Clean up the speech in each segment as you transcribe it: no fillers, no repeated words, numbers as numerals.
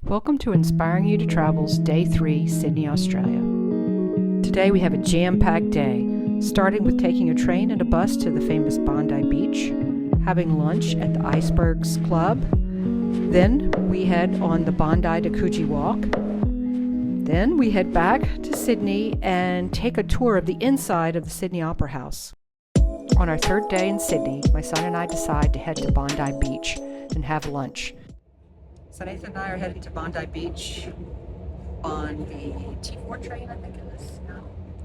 Welcome to Inspiring You to Travel's Day 3, Sydney, Australia. Today we have a jam-packed day, starting with taking a train and a bus to the famous Bondi Beach, having lunch at the Icebergs Club. Then we head on the Bondi to Coogee walk. Then we head back to Sydney and take a tour of the inside of the Sydney Opera House. On our third day in Sydney, my son and I decide to head to Bondi Beach and have lunch. So Nathan and I are heading to Bondi Beach on the T4 train, I think it is.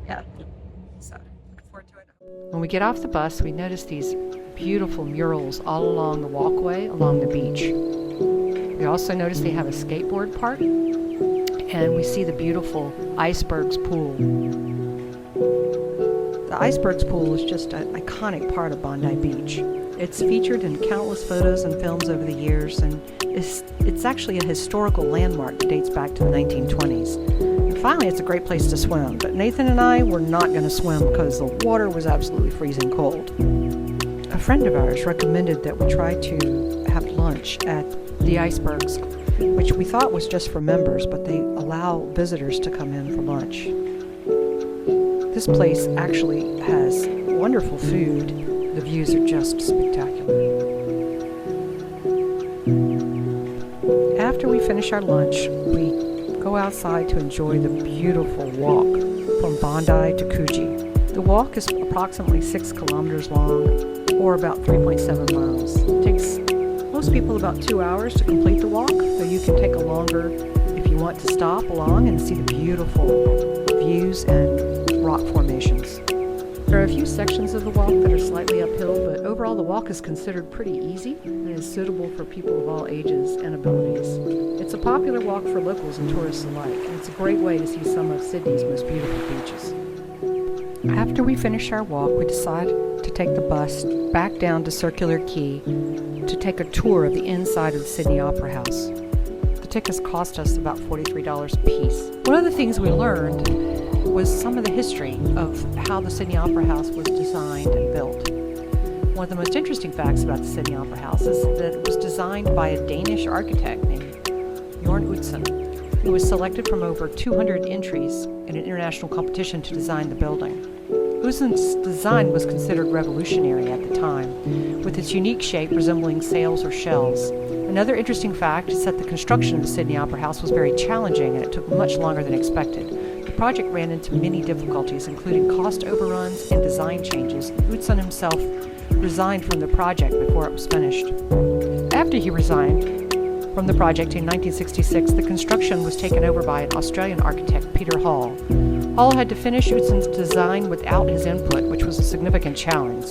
Yeah. So looking forward to it. When we get off the bus, we notice these beautiful murals all along the walkway along the beach. We also notice they have a skateboard park, and we see the beautiful Icebergs pool. The Icebergs pool is just an iconic part of Bondi Beach. It's featured in countless photos and films over the years, and it's actually a historical landmark that dates back to the 1920s. And finally, it's a great place to swim, but Nathan and I were not going to swim because the water was absolutely freezing cold. A friend of ours recommended that we try to have lunch at the Icebergs, which we thought was just for members, but they allow visitors to come in for lunch. This place actually has wonderful food. The views are just spectacular. After we finish our lunch, we go outside to enjoy the beautiful walk from Bondi to Coogee. The walk is approximately 6 kilometers long, or about 3.7 miles. It takes most people about 2 hours to complete the walk, though you can take a longer if you want to stop along and see the beautiful views and rock formations. There are a few sections of the walk that are slightly uphill, but overall the walk is considered pretty easy and is suitable for people of all ages and abilities. It's a popular walk for locals and tourists alike, and it's a great way to see some of Sydney's most beautiful beaches. After we finish our walk, we decide to take the bus back down to Circular Quay to take a tour of the inside of the Sydney Opera House. The tickets cost us about $43 a piece. One of the things we learned was some of the history of how the Sydney Opera House was designed and built. One of the most interesting facts about the Sydney Opera House is that it was designed by a Danish architect named Bjørn Utzon, who was selected from over 200 entries in an international competition to design the building. Utzon's design was considered revolutionary at the time, with its unique shape resembling sails or shells. Another interesting fact is that the construction of the Sydney Opera House was very challenging, and it took much longer than expected. The project ran into many difficulties, including cost overruns and design changes. Utzon himself resigned from the project before it was finished. After he resigned from the project in 1966, the construction was taken over by an Australian architect, Peter Hall. Hall had to finish Utzon's design without his input, which was a significant challenge.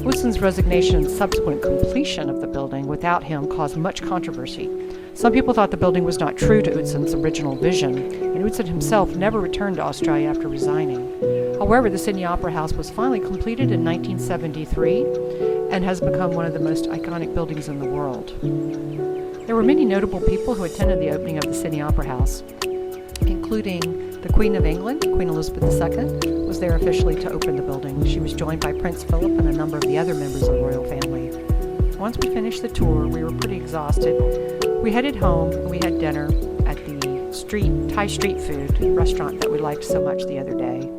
Utzon's resignation and subsequent completion of the building without him caused much controversy. Some people thought the building was not true to Utzon's original vision, and Utzon himself never returned to Australia after resigning. However, the Sydney Opera House was finally completed in 1973 and has become one of the most iconic buildings in the world. There were many notable people who attended the opening of the Sydney Opera House, including the Queen of England. Queen Elizabeth II was there officially to open the building. She was joined by Prince Philip and a number of the other members of the royal family. Once we finished the tour, we were pretty exhausted. We headed home and we had dinner at the Thai street food restaurant that we liked so much the other day.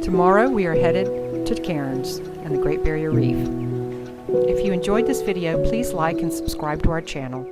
Tomorrow we are headed to Cairns and the Great Barrier Reef. If you enjoyed this video, please like and subscribe to our channel.